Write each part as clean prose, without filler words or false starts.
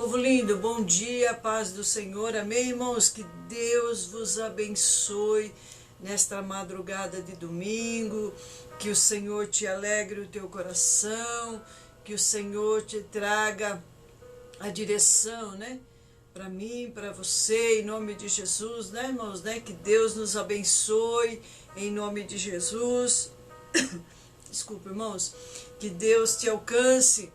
Povo lindo, bom dia, paz do Senhor, amém, irmãos? Que Deus vos abençoe nesta madrugada de domingo, que o Senhor te alegre o teu coração, que o Senhor te traga a direção, né? Para mim, para você, em nome de Jesus, né, irmãos? Né? Que Deus nos abençoe, em nome de Jesus. Desculpa, irmãos. Que Deus te alcance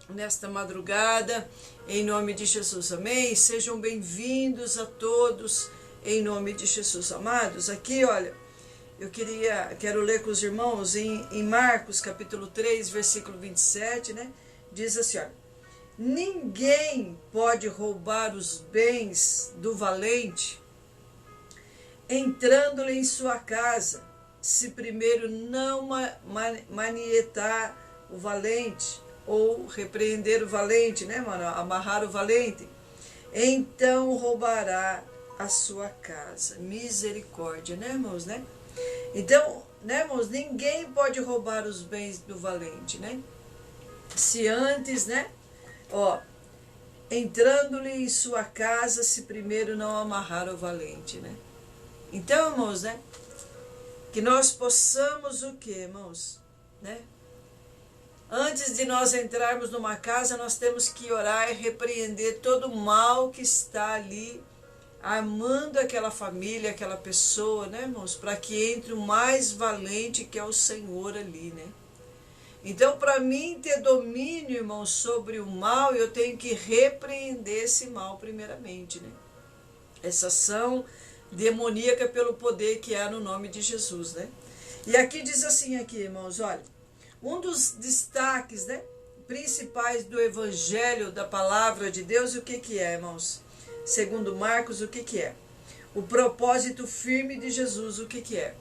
nesta madrugada, em nome de Jesus, amém? Sejam bem-vindos a todos, em nome de Jesus, amados. Aqui, olha, quero ler com os irmãos em Marcos, capítulo 3, versículo 27, né? Diz assim, olha: ninguém pode roubar os bens do valente, entrando-lhe em sua casa, se primeiro não manietar o valente, ou repreender o valente, né, mano? Amarrar o valente. Então roubará a sua casa. Misericórdia, né, irmãos, né? Então, né, irmãos, ninguém pode roubar os bens do valente, né? Se antes, né, ó, entrando-lhe em sua casa, se primeiro não amarrar o valente, né? Então, irmãos, né, que nós possamos o quê, irmãos, né? Antes de nós entrarmos numa casa, nós temos que orar e repreender todo o mal que está ali, armando aquela família, aquela pessoa, né, irmãos? Para que entre o mais valente, que é o Senhor ali, né? Então, para mim ter domínio, irmãos, sobre o mal, eu tenho que repreender esse mal primeiramente, né? Essa ação demoníaca pelo poder que há no nome de Jesus, né? E aqui diz assim, aqui, irmãos, olha, um dos destaques, né, principais do evangelho da palavra de Deus, o que é, irmãos? Segundo Marcos, o que é? O propósito firme de Jesus, o que é?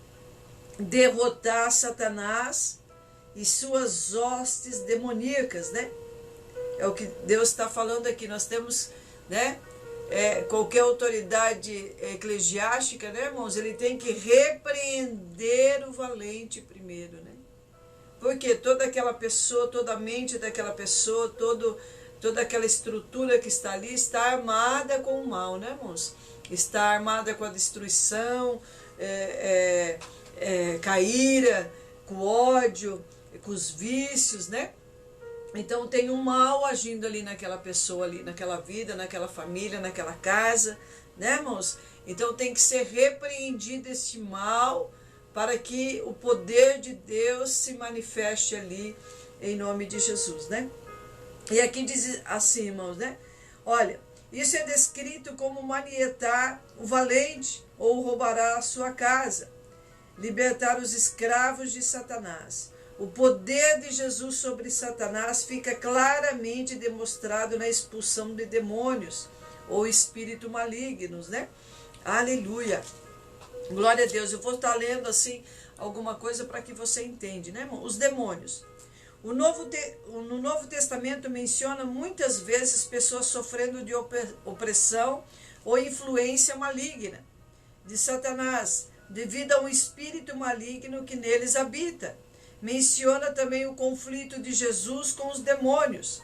Derrotar Satanás e suas hostes demoníacas, né? É o que Deus está falando aqui. Nós temos, né, qualquer autoridade eclesiástica, né, irmãos? Ele tem que repreender o valente primeiro, né? Porque toda aquela pessoa, toda a mente daquela pessoa, toda aquela estrutura que está ali está armada com o mal, né, irmãos? Está armada com a destruição, com a ira, com o ódio, com os vícios, né? Então tem um mal agindo ali naquela pessoa, ali, naquela vida, naquela família, naquela casa, né, irmãos? Então tem que ser repreendido este mal, para que o poder de Deus se manifeste ali, em nome de Jesus, né? E aqui diz assim, irmãos, né? Olha, isso é descrito como manietar o valente, ou roubará a sua casa, libertar os escravos de Satanás. O poder de Jesus sobre Satanás fica claramente demonstrado na expulsão de demônios, ou espíritos malignos, né? Aleluia! Glória a Deus. Eu vou estar lendo assim alguma coisa para que você entenda, né, irmão? Os demônios. No Novo Testamento menciona muitas vezes pessoas sofrendo de opressão ou influência maligna de Satanás, devido a um espírito maligno que neles habita. Menciona também o conflito de Jesus com os demônios.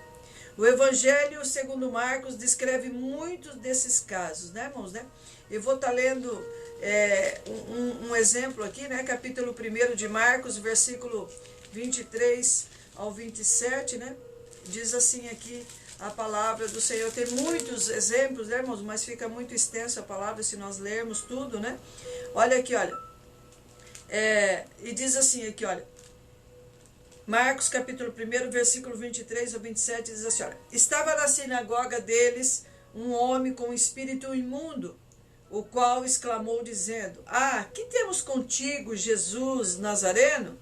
O Evangelho, segundo Marcos, descreve muitos desses casos, né, irmãos, né? Eu vou estar lendo um exemplo aqui, né? Capítulo 1 de Marcos, versículo 23 ao 27, né? Diz assim aqui a palavra do Senhor. Tem muitos exemplos, né, irmãos? Mas fica muito extensa a palavra se nós lermos tudo, né? Olha aqui, olha. E diz assim aqui, olha. Marcos, capítulo 1, versículo 23 ao 27, diz assim, olha. Estava na sinagoga deles um homem com um espírito imundo, o qual exclamou dizendo: Ah, que temos contigo, Jesus Nazareno?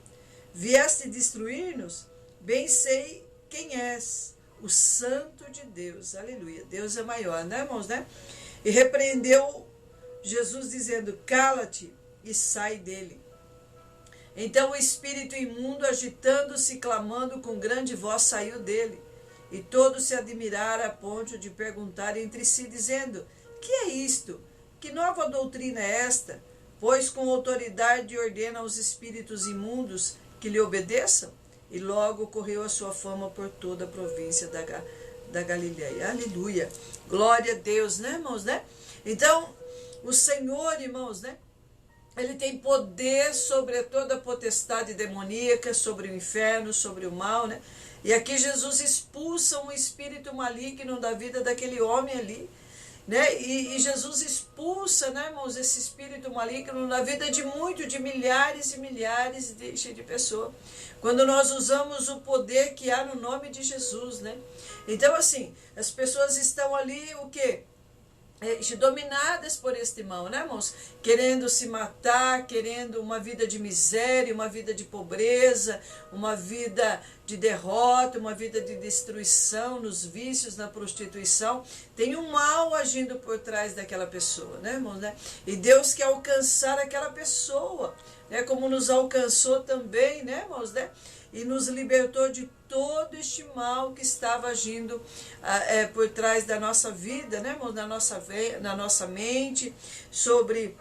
Vieste destruir-nos? Bem sei quem és, o Santo de Deus. Aleluia. Deus é maior, né, irmãos, né? E repreendeu Jesus dizendo: Cala-te e sai dele. Então o espírito imundo, agitando-se e clamando com grande voz, saiu dele. E todos se admiraram a ponto de perguntar entre si, dizendo: Que é isto? Que nova doutrina é esta? Pois com autoridade ordena aos espíritos imundos que lhe obedeçam? E logo correu a sua fama por toda a província da Galileia. Aleluia. Glória a Deus, né, irmãos, né? Então, o Senhor, irmãos, né? Ele tem poder sobre toda a potestade demoníaca, sobre o inferno, sobre o mal, né? E aqui Jesus expulsa um espírito maligno da vida daquele homem ali, né? E Jesus expulsa, né, irmãos, esse espírito maligno na vida de milhares e milhares de pessoas. Quando nós usamos o poder que há no nome de Jesus, né? Então, assim, as pessoas estão ali, o quê? Dominadas por este mal, né, irmãos? Querendo se matar, querendo uma vida de miséria, uma vida de pobreza, uma vida de derrota, uma vida de destruição, nos vícios, na prostituição. Tem um mal agindo por trás daquela pessoa, né, irmãos? Né? E Deus quer alcançar aquela pessoa, né, como nos alcançou também, né, irmãos? Né? E nos libertou de todo este mal que estava agindo por trás da nossa vida, né, irmãos? Na nossa mente, sobre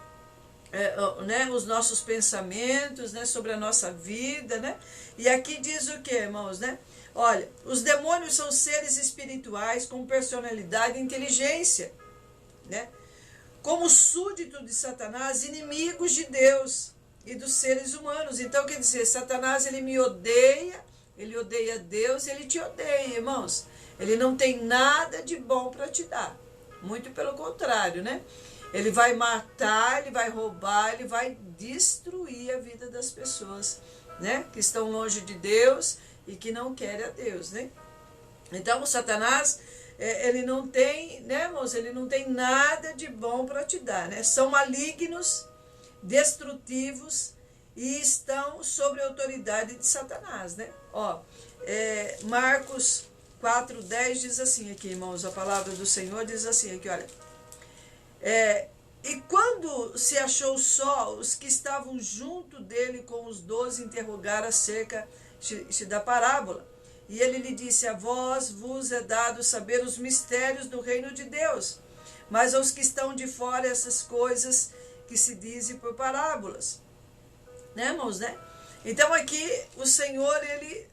né, os nossos pensamentos, né, sobre a nossa vida, né? E aqui diz o que, irmãos, né? Olha, os demônios são seres espirituais com personalidade e inteligência, né? Como súdito de Satanás, inimigos de Deus e dos seres humanos. Então, quer dizer, Satanás, ele me odeia, ele odeia Deus, ele te odeia, irmãos. Ele não tem nada de bom para te dar. Muito pelo contrário, né? Ele vai matar, ele vai roubar, ele vai destruir a vida das pessoas, né? Que estão longe de Deus e que não querem a Deus, né? Então, o Satanás, ele não tem, né, irmãos? Ele não tem nada de bom para te dar, né? São malignos, destrutivos e estão sob a autoridade de Satanás, né? Ó, Marcos 4:10 diz assim aqui, irmãos, a palavra do Senhor diz assim aqui, olha. E quando se achou só, os que estavam junto dele com os 12 interrogaram acerca da parábola. E ele lhe disse, a vós vos é dado saber os mistérios do reino de Deus, mas aos que estão de fora essas coisas que se dizem por parábolas. Né, irmãos, né? Então aqui o Senhor, ele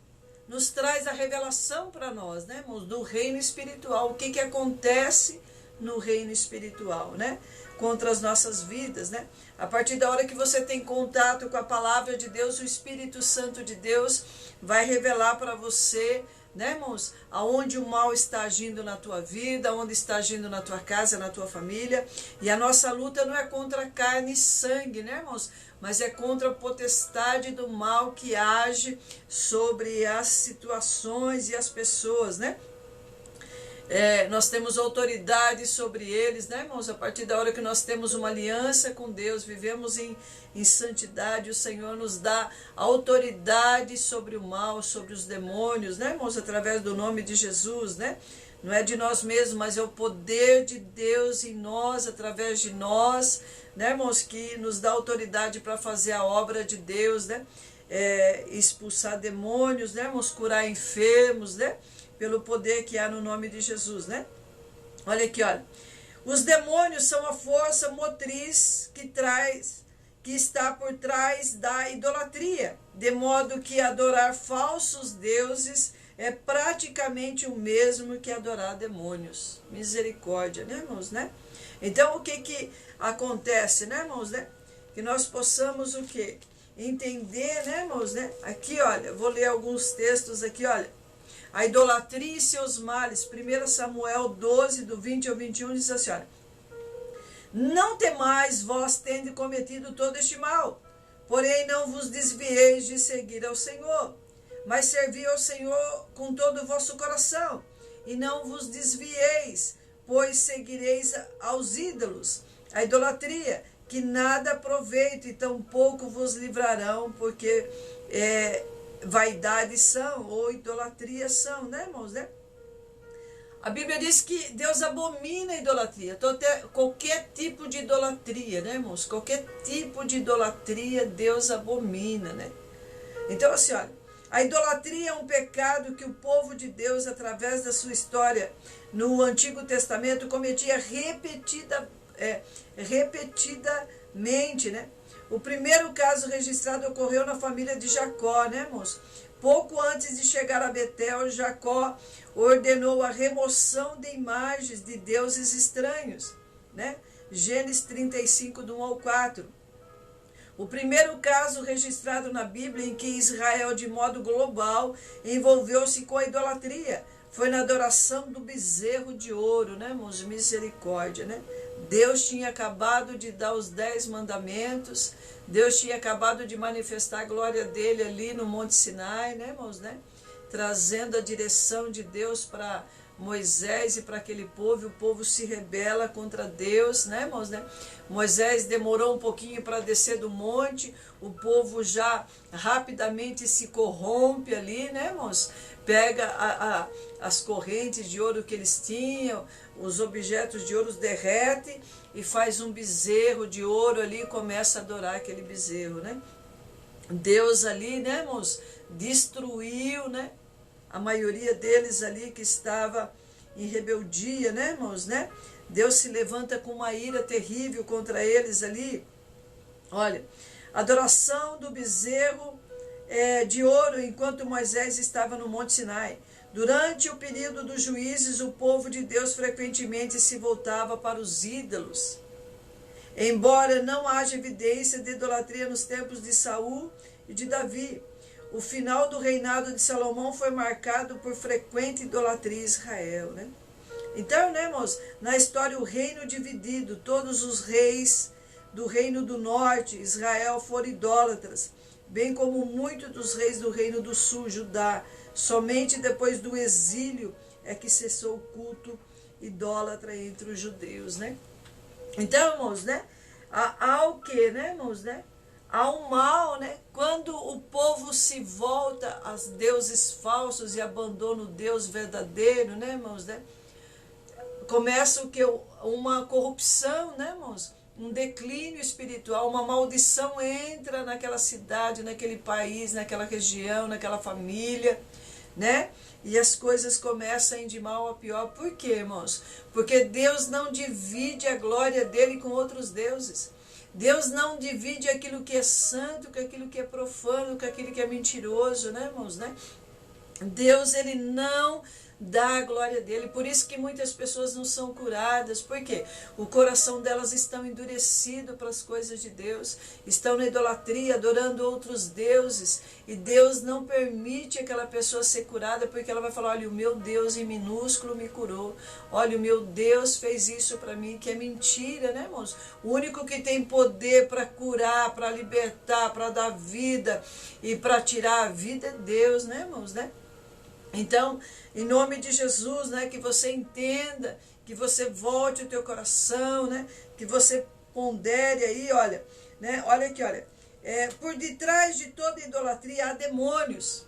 nos traz a revelação para nós, né, irmãos, do reino espiritual. O que acontece no reino espiritual, né? Contra as nossas vidas, né? A partir da hora que você tem contato com a palavra de Deus, o Espírito Santo de Deus vai revelar para você, né, irmãos, aonde o mal está agindo na tua vida, onde está agindo na tua casa, na tua família. E a nossa luta não é contra carne e sangue, né, irmãos? Mas é contra a potestade do mal que age sobre as situações e as pessoas, né? Nós temos autoridade sobre eles, né, irmãos? A partir da hora que nós temos uma aliança com Deus, vivemos em santidade, o Senhor nos dá autoridade sobre o mal, sobre os demônios, né, irmãos? Através do nome de Jesus, né? Não é de nós mesmos, mas é o poder de Deus em nós, através de nós, né, irmãos? Que nos dá autoridade para fazer a obra de Deus, né? Expulsar demônios, né, irmãos? Curar enfermos, né? Pelo poder que há no nome de Jesus, né? Olha aqui, olha. Os demônios são a força motriz que está por trás da idolatria, de modo que adorar falsos deuses é praticamente o mesmo que adorar demônios. Misericórdia, né, irmãos, né? Então, o que acontece, né, irmãos, né? Que nós possamos o quê? Entender, né, irmãos, né? Aqui, olha, vou ler alguns textos aqui, olha. A idolatria e seus males. 1 Samuel 12, do 20 ao 21, diz assim, olha. Não temais, vós tende cometido todo este mal, porém não vos desvieis de seguir ao Senhor, mas servi ao Senhor com todo o vosso coração, e não vos desvieis, pois seguireis aos ídolos, a idolatria, que nada aproveita e tampouco vos livrarão, porque vaidades são, ou idolatria são, né, irmãos, né? A Bíblia diz que Deus abomina a idolatria, qualquer tipo de idolatria, né, irmãos? Qualquer tipo de idolatria Deus abomina, né? Então, assim, olha, a idolatria é um pecado que o povo de Deus, através da sua história no Antigo Testamento, cometia repetidamente, né? O primeiro caso registrado ocorreu na família de Jacó, né, irmãos? Pouco antes de chegar a Betel, Jacó ordenou a remoção de imagens de deuses estranhos, né? Gênesis 35, do 1 ao 4. O primeiro caso registrado na Bíblia em que Israel, de modo global, envolveu-se com a idolatria foi na adoração do bezerro de ouro, né, irmãos? Misericórdia, né? Deus tinha acabado de dar os 10 mandamentos, Deus tinha acabado de manifestar a glória dele ali no Monte Sinai, né, irmãos, né? Trazendo a direção de Deus para Moisés e para aquele povo, e o povo se rebela contra Deus, né, irmãos, né? Moisés demorou um pouquinho para descer do monte, o povo já rapidamente se corrompe ali, né, irmãos? Pega as correntes de ouro que eles tinham, os objetos de ouro derrete e faz um bezerro de ouro ali e começa a adorar aquele bezerro, né? Deus ali, né, irmãos, destruiu, né, a maioria deles ali que estava em rebeldia, né, irmãos, né? Deus se levanta com uma ira terrível contra eles ali. Olha, adoração do bezerro de ouro enquanto Moisés estava no Monte Sinai. Durante o período dos juízes, o povo de Deus frequentemente se voltava para os ídolos. Embora não haja evidência de idolatria nos tempos de Saul e de Davi, o final do reinado de Salomão foi marcado por frequente idolatria em Israel, né? Então, né, irmãos, na história o reino dividido, todos os reis do reino do norte, Israel, foram idólatras, bem como muitos dos reis do reino do sul, Judá. Somente depois do exílio é que cessou o culto idólatra entre os judeus, né? Então, irmãos, né, há o que, né, irmãos, né? Há um mal, né? Quando o povo se volta aos deuses falsos e abandona o Deus verdadeiro, né, irmãos, né? Começa o que? Uma corrupção, né, irmãos? Um declínio espiritual, uma maldição entra naquela cidade, naquele país, naquela região, naquela família, né? E as coisas começam a ir de mal a pior. Por quê, irmãos? Porque Deus não divide a glória dele com outros deuses. Deus não divide aquilo que é santo com aquilo que é profano, com aquilo que é mentiroso, né, irmãos, né? Deus, ele não dá a glória dele. Por isso que muitas pessoas não são curadas. Por quê? O coração delas estão endurecido para as coisas de Deus, estão na idolatria, adorando outros deuses, e Deus não permite aquela pessoa ser curada, porque ela vai falar: olha, o meu Deus em minúsculo me curou, olha, o meu Deus fez isso para mim, que é mentira, né, irmãos? O único que tem poder para curar, para libertar, para dar vida e para tirar a vida é Deus, né, irmãos, né? Então, em nome de Jesus, né, que você entenda, que você volte o teu coração, né, que você pondere aí, olha, né, olha aqui, olha, por detrás de toda idolatria há demônios,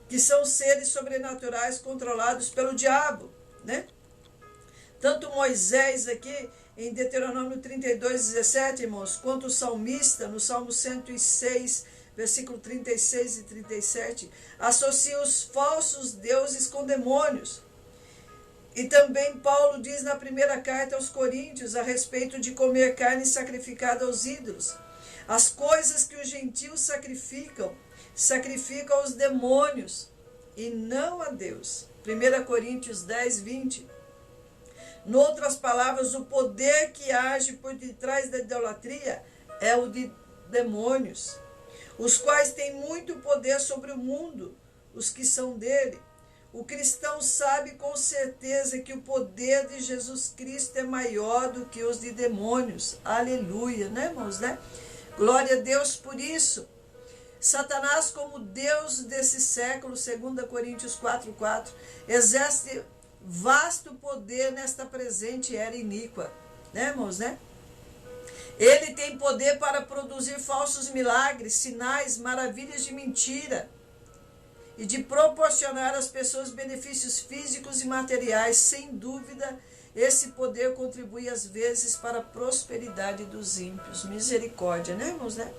que são seres sobrenaturais controlados pelo diabo, né? Tanto Moisés aqui, em Deuteronômio 32:17, irmãos, quanto o salmista, no Salmo 106, versículo 36 e 37, associa os falsos deuses com demônios. E também Paulo diz na primeira carta aos Coríntios a respeito de comer carne sacrificada aos ídolos. As coisas que os gentios sacrificam aos demônios e não a Deus. 1 Coríntios 10:20. Em outras palavras, o poder que age por detrás da idolatria é o de demônios, os quais têm muito poder sobre o mundo, os que são dele. O cristão sabe com certeza que o poder de Jesus Cristo é maior do que os de demônios. Aleluia, né, irmãos, né? Glória a Deus por isso. Satanás, como Deus desse século, 2 Coríntios 4:4, exerce vasto poder nesta presente era iníqua, né, irmãos, né? Ele tem poder para produzir falsos milagres, sinais, maravilhas de mentira e de proporcionar às pessoas benefícios físicos e materiais. Sem dúvida, esse poder contribui às vezes para a prosperidade dos ímpios. Misericórdia, né, irmãos, né?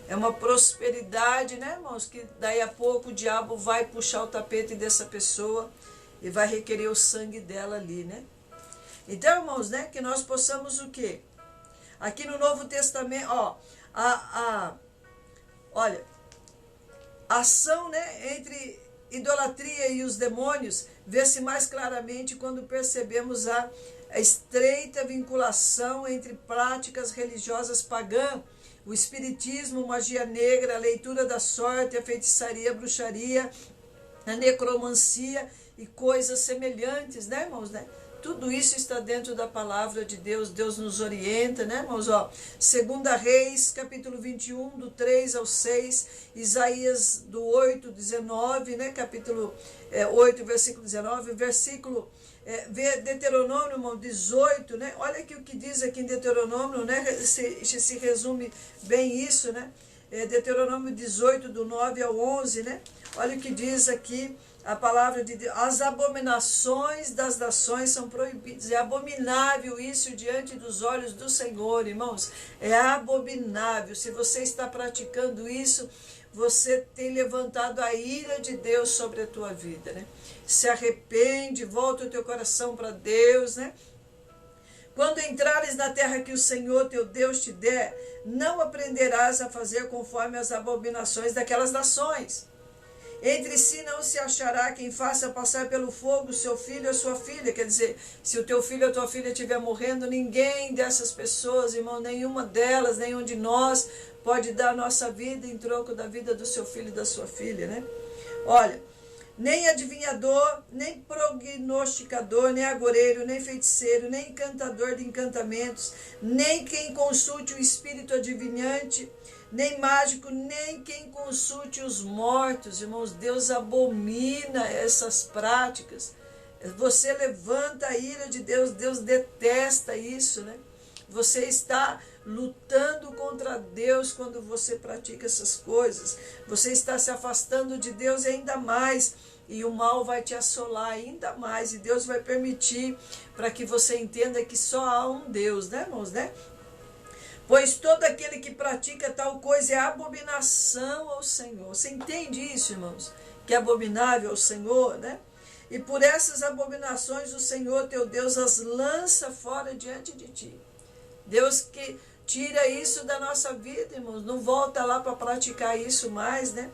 É uma prosperidade, né, irmãos, que daí a pouco o diabo vai puxar o tapete dessa pessoa e vai requerer o sangue dela ali, né? Então, irmãos, né, que nós possamos o quê? Aqui no Novo Testamento, ó, olha, A ação, né, entre idolatria e os demônios vê-se mais claramente quando percebemos a estreita vinculação entre práticas religiosas pagãs, o espiritismo, magia negra, a leitura da sorte, a feitiçaria, a bruxaria, a necromancia e coisas semelhantes, né, irmãos, né? Tudo isso está dentro da palavra de Deus. Deus nos orienta, né, irmãos? Ó, 2 Reis, capítulo 21, do 3 ao 6, Isaías do 8, 19, né, capítulo 8, versículo 19, versículo Deuteronômio, irmão, 18, né? Olha aqui o que diz aqui em Deuteronômio, né? Se resume bem isso, né? Deuteronômio 18, do 9 ao 11, né? Olha o que diz aqui a palavra de Deus. As abominações das nações são proibidas. É abominável isso diante dos olhos do Senhor, irmãos. É abominável. Se você está praticando isso, você tem levantado a ira de Deus sobre a tua vida, né? Se arrepende, volta o teu coração para Deus, né? Quando entrares na terra que o Senhor teu Deus te der, não aprenderás a fazer conforme as abominações daquelas nações. Entre si não se achará quem faça passar pelo fogo seu filho ou sua filha. Quer dizer, se o teu filho ou a tua filha estiver morrendo, ninguém dessas pessoas, irmão, nenhuma delas, nenhum de nós pode dar a nossa vida em troco da vida do seu filho e da sua filha, né? Olha, nem adivinhador, nem prognosticador, nem agoreiro, nem feiticeiro, nem encantador de encantamentos, nem quem consulte o espírito adivinhante, nem mágico, nem quem consulte os mortos. Irmãos, Deus abomina essas práticas. Você levanta a ira de Deus, Deus detesta isso, né? Você está lutando contra Deus quando você pratica essas coisas. Você está se afastando de Deus ainda mais. E o mal vai te assolar ainda mais. E Deus vai permitir para que você entenda que só há um Deus, né, irmãos, né? Pois todo aquele que pratica tal coisa é abominação ao Senhor. Você entende isso, irmãos? Que é abominável ao Senhor, né? E por essas abominações o Senhor teu Deus as lança fora diante de ti. Deus que tira isso da nossa vida, irmãos. Não volta lá para praticar isso mais, né?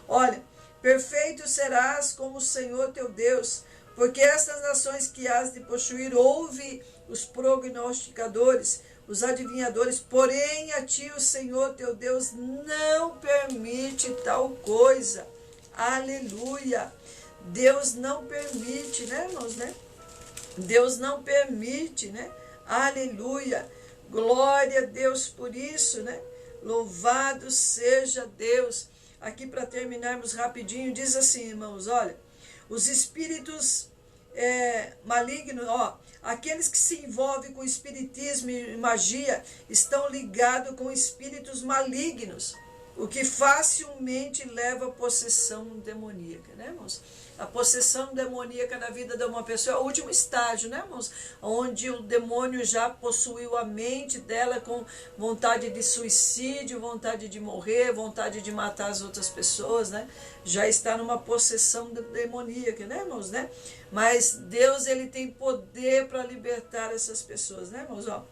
Olha, perfeito serás como o Senhor teu Deus, porque estas nações que has de possuir, ouve os prognosticadores, os adivinhadores, porém a ti o Senhor teu Deus não permite tal coisa. Aleluia! Deus não permite, né, irmãos, né? Deus não permite, né? Aleluia! Glória a Deus por isso, né? Louvado seja Deus. Aqui para terminarmos rapidinho, diz assim, irmãos, olha, os espíritos malignos, ó, aqueles que se envolvem com espiritismo e magia estão ligados com espíritos malignos, o que facilmente leva à possessão demoníaca, né, irmãos? A possessão demoníaca na vida de uma pessoa é o último estágio, né, irmãos? Onde o demônio já possuiu a mente dela com vontade de suicídio, vontade de morrer, vontade de matar as outras pessoas, né? Já está numa possessão demoníaca, né, irmãos, né? Mas Deus, ele tem poder para libertar essas pessoas, né, irmãos? Ó,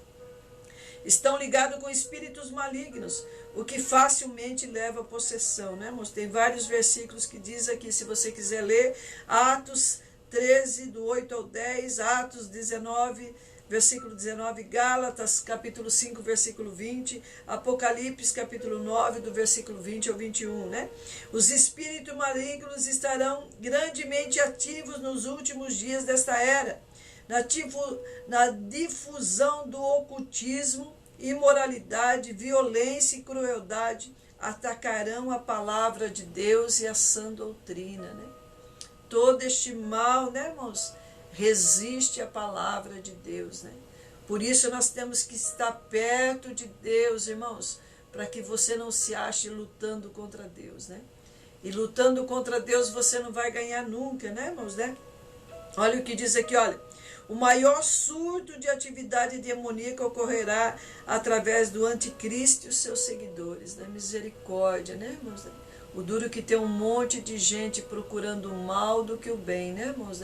estão ligados com espíritos malignos, o que facilmente leva à possessão, né, irmãos? Tem vários versículos que diz aqui, se você quiser ler, Atos 13, do 8 ao 10, Atos 19, versículo 19, Gálatas, capítulo 5, versículo 20, Apocalipse, capítulo 9, do versículo 20 ao 21, né? Os espíritos malignos estarão grandemente ativos nos últimos dias desta era, na difusão do ocultismo, imoralidade, violência e crueldade, atacarão a palavra de Deus e a sã doutrina, né? Todo este mal, né, irmãos, resiste à palavra de Deus, né? Por isso nós temos que estar perto de Deus, irmãos, para que você não se ache lutando contra Deus, né? E lutando contra Deus você não vai ganhar nunca, né, irmãos, né? Olha o que diz aqui, olha. O maior surto de atividade demoníaca ocorrerá através do anticristo e os seus seguidores, né? Misericórdia, né, irmãos? O duro que tem um monte de gente procurando o mal do que o bem, né, irmãos?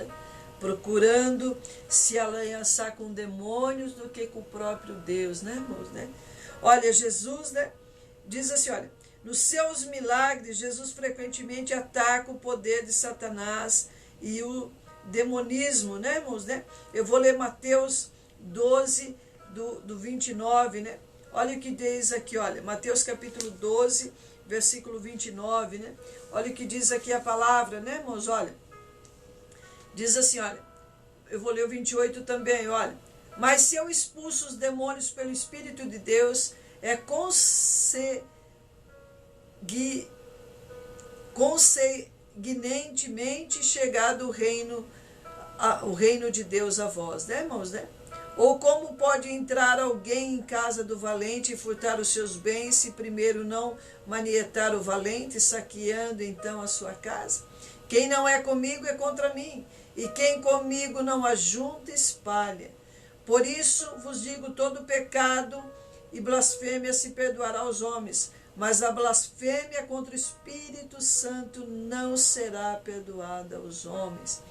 Procurando se aliançar com demônios do que com o próprio Deus, né, irmãos? Olha, Jesus, né, diz assim, olha, Nos seus milagres, Jesus frequentemente ataca o poder de Satanás e o demonismo, né, irmãos? Né? Eu vou ler Mateus 12, do 29, né? Olha o que diz aqui, olha, Mateus capítulo 12, versículo 29, né? Olha o que diz aqui a palavra, né, irmãos? Olha, diz assim, olha, eu vou ler o 28 também, olha. Mas se eu expulso os demônios pelo Espírito de Deus, é conseguintemente chegado o reino de Deus a vós, né, irmãos, né? Ou como pode entrar alguém em casa do valente e furtar os seus bens, se primeiro não manietar o valente, saqueando então a sua casa? Quem não é comigo é contra mim, e quem comigo não ajunta, espalha. Por isso vos digo, todo pecado e blasfêmia se perdoará aos homens, mas a blasfêmia contra o Espírito Santo não será perdoada aos homens.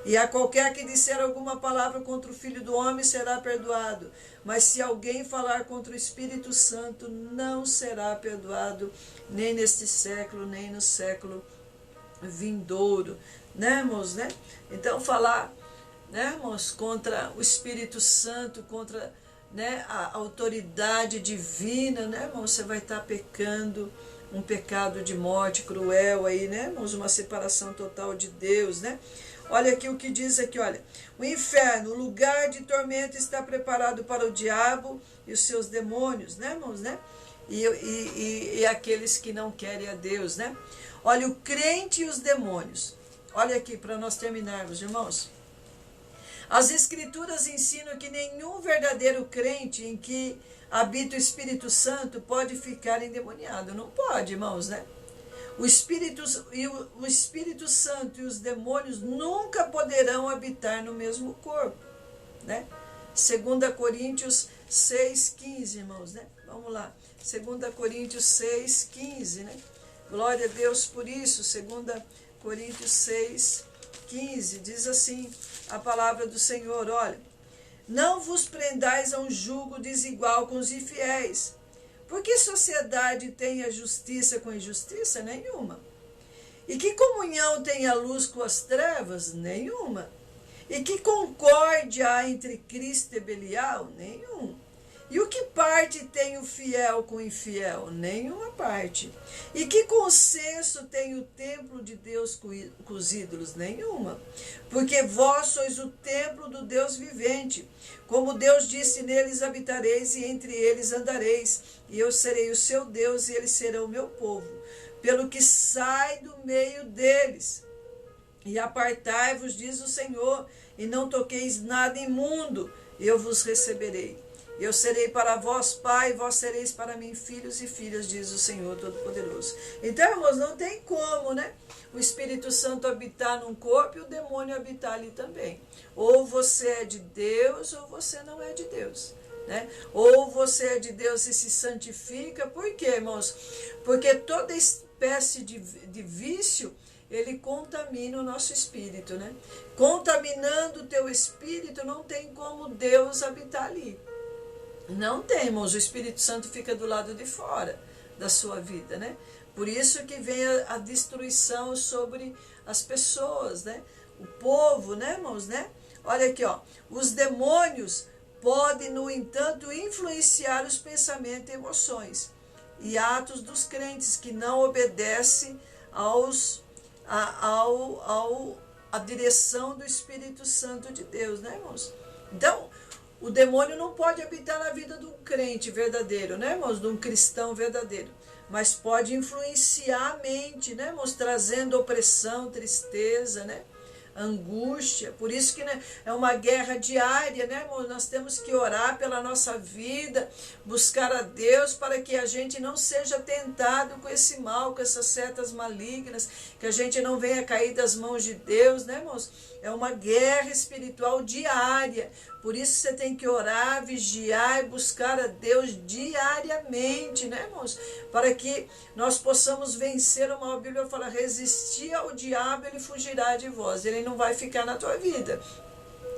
E a qualquer que disser alguma palavra contra o Filho do Homem será perdoado. Mas se alguém falar contra o Espírito Santo, não será perdoado, nem neste século, nem no século vindouro. Né, irmãos? Né? Então, falar, né, irmãos, contra o Espírito Santo, contra, né, a autoridade divina, né, irmãos? Você vai estar pecando um pecado de morte cruel aí, né, irmãos? Uma separação total de Deus, né? Olha aqui o que diz aqui, olha. O inferno, o lugar de tormento, está preparado para o diabo e os seus demônios, né, irmãos, né? E aqueles que não querem a Deus, né? Olha, o crente e os demônios. Olha aqui, para nós terminarmos, irmãos. As Escrituras ensinam que nenhum verdadeiro crente em que habita o Espírito Santo pode ficar endemoniado. Não pode, irmãos, né? O Espírito Santo e os demônios nunca poderão habitar no mesmo corpo, né? 2 Coríntios 6,15, irmãos, né? Vamos lá, 2 Coríntios 6,15, né? Glória a Deus por isso. 2 Coríntios 6,15, diz assim a palavra do Senhor, olha. Não vos prendais a um jugo desigual com os infiéis. Por que sociedade tem a justiça com a injustiça? Nenhuma. E que comunhão tem a luz com as trevas? Nenhuma. E que concórdia há entre Cristo e Belial? Nenhum. E o que parte tem o fiel com o infiel? Nenhuma parte. E que consenso tem o templo de Deus com os ídolos? Nenhuma. Porque vós sois o templo do Deus vivente. Como Deus disse, neles habitareis e entre eles andareis. E eu serei o seu Deus e eles serão o meu povo. Pelo que sai do meio deles. E apartai-vos, diz o Senhor, e não toqueis nada imundo, eu vos receberei. Eu serei para vós pai, vós sereis para mim filhos e filhas, diz o Senhor Todo-Poderoso. Então, irmãos, não tem como, né? O Espírito Santo habitar num corpo e o demônio habitar ali também. Ou você é de Deus, ou você não é de Deus, né? Ou você é de Deus e se santifica. Por quê, irmãos? Porque toda espécie de vício, ele contamina o nosso espírito, né? Contaminando o teu espírito, não tem como Deus habitar ali. Não tem, irmãos, o Espírito Santo fica do lado de fora da sua vida, né? Por isso que vem a destruição sobre as pessoas, né? O povo, né, irmãos, né? Olha aqui, ó. Os demônios podem, no entanto, influenciar os pensamentos e emoções e atos dos crentes que não obedecem à direção do Espírito Santo de Deus, né, irmãos? Então, o demônio não pode habitar na vida de um crente verdadeiro, né, irmãos? De um cristão verdadeiro. Mas pode influenciar a mente, né, irmãos? Trazendo opressão, tristeza, né? Angústia. Por isso que, né, é uma guerra diária, né, irmãos? Nós temos que orar pela nossa vida, buscar a Deus para que a gente não seja tentado com esse mal, com essas setas malignas, que a gente não venha cair das mãos de Deus, né, irmãos? É uma guerra espiritual diária. Por isso você tem que orar, vigiar e buscar a Deus diariamente, né, irmãos? Para que nós possamos vencer o mal. A Bíblia fala, resistir ao diabo, ele fugirá de vós. Ele não vai ficar na tua vida,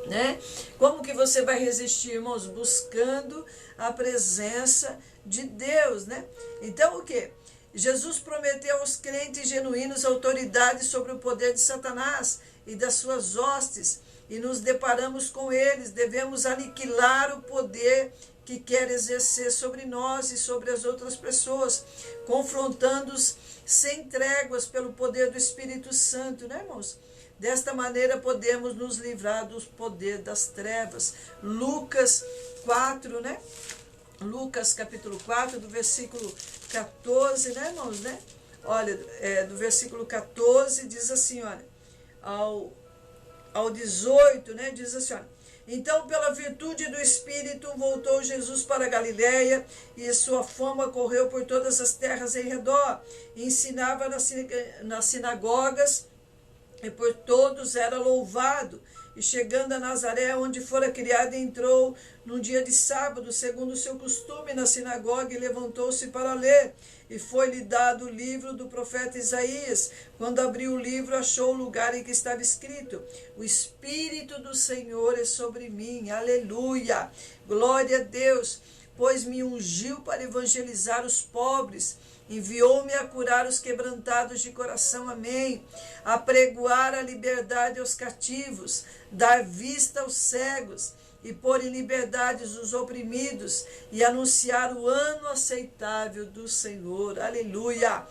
né? Como que você vai resistir, irmãos? Buscando a presença de Deus, né? Então, o quê? Jesus prometeu aos crentes genuínos autoridade sobre o poder de Satanás e das suas hostes, e nos deparamos com eles. Devemos aniquilar o poder que quer exercer sobre nós e sobre as outras pessoas, confrontando-os sem tréguas pelo poder do Espírito Santo, né, irmãos? Desta maneira podemos nos livrar do poder das trevas. Lucas 4, né? Lucas capítulo 4, do versículo 14, né, irmãos, né? Olha, do versículo 14 diz assim, olha, ao 18, né, diz assim, olha, então, pela virtude do Espírito, voltou Jesus para a Galiléia, e sua fama correu por todas as terras em redor. Ensinava nas sinagogas, e por todos era louvado. E chegando a Nazaré, onde fora criado, entrou num dia de sábado, segundo o seu costume, na sinagoga, e levantou-se para ler. E foi-lhe dado o livro do profeta Isaías. Quando abriu o livro, achou o lugar em que estava escrito: o Espírito do Senhor é sobre mim. Aleluia! Glória a Deus! Pois me ungiu para evangelizar os pobres, enviou-me a curar os quebrantados de coração, amém, a pregoar a liberdade aos cativos, dar vista aos cegos, e pôr em liberdade os oprimidos, e anunciar o ano aceitável do Senhor, aleluia,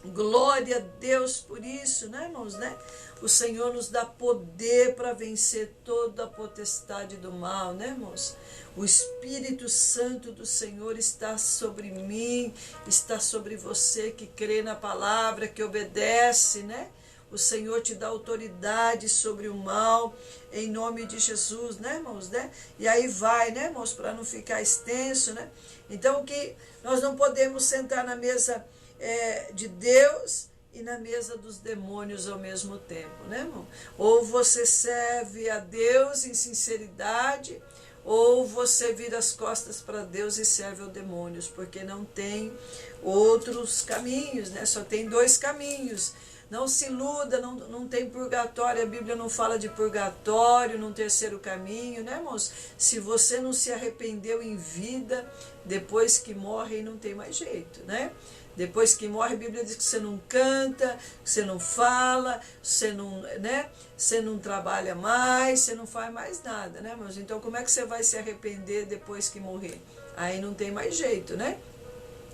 glória a Deus por isso, né, irmãos, né? O Senhor nos dá poder para vencer toda a potestade do mal, né, irmãos? O Espírito Santo do Senhor está sobre mim, está sobre você que crê na palavra, que obedece, né? O Senhor te dá autoridade sobre o mal, em nome de Jesus, né, irmãos, né? E aí vai, né, irmãos, para não ficar extenso, né? Então, que nós não podemos sentar na mesa de Deus e na mesa dos demônios ao mesmo tempo, né, irmão? Ou você serve a Deus em sinceridade, ou você vira as costas para Deus e serve aos demônios, porque não tem outros caminhos, né? Só tem dois caminhos. Não se iluda, não tem purgatório, a Bíblia não fala de purgatório, num terceiro caminho, né, irmãos? Se você não se arrependeu em vida, depois que morre não tem mais jeito, né? Depois que morre, a Bíblia diz que você não canta, que você não fala, você não, né? Você não trabalha mais, você não faz mais nada, né, irmãos? Então, como é que você vai se arrepender depois que morrer? Aí não tem mais jeito, né?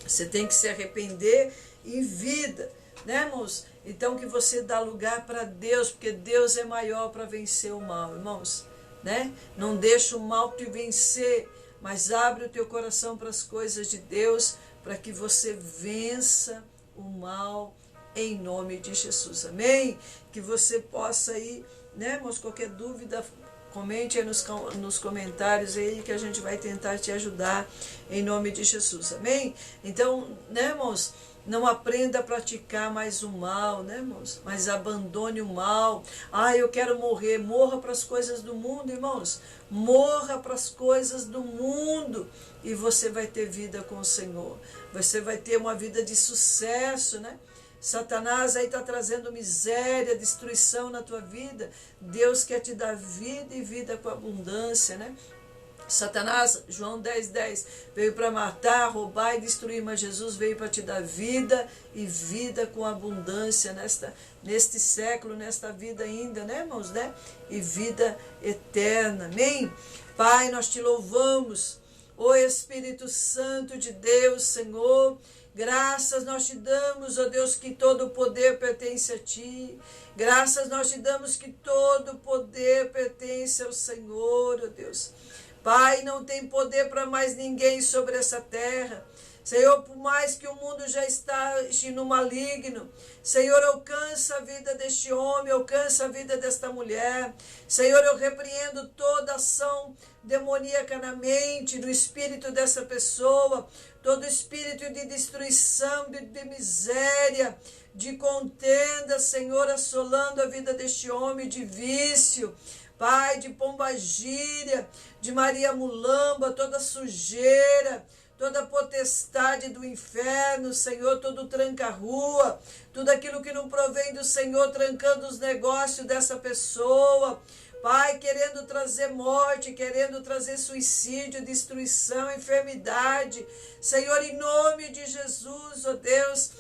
Você tem que se arrepender em vida, né, irmãos? Então, que você dá lugar para Deus, porque Deus é maior para vencer o mal, irmãos, né? Não deixa o mal te vencer, mas abre o teu coração para as coisas de Deus, para que você vença o mal em nome de Jesus, amém? Que você possa aí, né, irmãos, qualquer dúvida, comente aí nos comentários aí, que a gente vai tentar te ajudar em nome de Jesus, amém? Então, né, irmãos, não aprenda a praticar mais o mal, né, irmãos? Mas abandone o mal. Ah, eu quero morrer. Morra para as coisas do mundo, irmãos. Morra para as coisas do mundo. E você vai ter vida com o Senhor. Você vai ter uma vida de sucesso, né? Satanás aí está trazendo miséria, destruição na tua vida. Deus quer te dar vida e vida com abundância, né? Satanás, João 10:10, veio para matar, roubar e destruir, mas Jesus veio para te dar vida e vida com abundância neste século, nesta vida ainda, né, irmãos, né? E vida eterna, amém? Pai, nós te louvamos, ó Espírito Santo de Deus, Senhor, graças nós te damos, ó Deus, que todo o poder pertence a ti. Graças nós te damos que todo o poder pertence ao Senhor, ó Deus. Pai, não tem poder para mais ninguém sobre essa terra. Senhor, por mais que o mundo já está no maligno, Senhor, alcança a vida deste homem, alcança a vida desta mulher. Senhor, eu repreendo toda ação demoníaca na mente, no espírito dessa pessoa, todo espírito de destruição, de miséria, de contenda, Senhor, assolando a vida deste homem, de vício, Pai, de pombagíria, de Maria Mulamba, toda sujeira, toda potestade do inferno, Senhor, todo tranca-rua, tudo aquilo que não provém do Senhor, trancando os negócios dessa pessoa. Pai, querendo trazer morte, querendo trazer suicídio, destruição, enfermidade. Senhor, em nome de Jesus, ó Deus,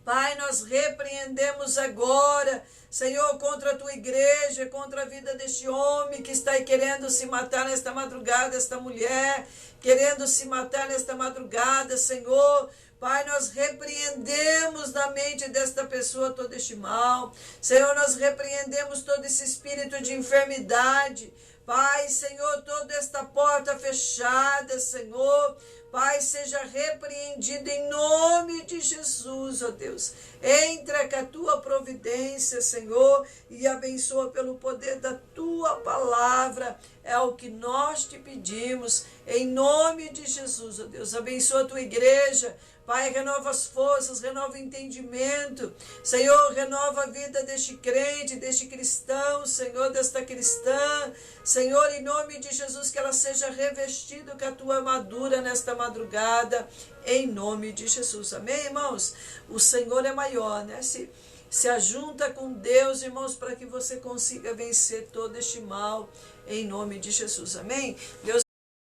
Pai, nós repreendemos agora, Senhor, contra a tua igreja, contra a vida deste homem que está aí querendo se matar nesta madrugada, esta mulher querendo se matar nesta madrugada, Senhor. Pai, nós repreendemos na mente desta pessoa todo este mal. Senhor, nós repreendemos todo esse espírito de enfermidade. Pai, Senhor, toda esta porta fechada, Senhor, Pai, seja repreendido em nome de Jesus, ó Deus. Entra com a tua providência, Senhor, e abençoa pelo poder da tua palavra. É o que nós te pedimos, em nome de Jesus, ó Deus. Abençoa a tua igreja. Pai, renova as forças, renova o entendimento. Senhor, renova a vida deste crente, deste cristão, Senhor, desta cristã. Senhor, em nome de Jesus, que ela seja revestida com a tua armadura nesta madrugada, em nome de Jesus. Amém, irmãos? O Senhor é maior, né? Se ajunta com Deus, irmãos, para que você consiga vencer todo este mal, em nome de Jesus. Amém? Deus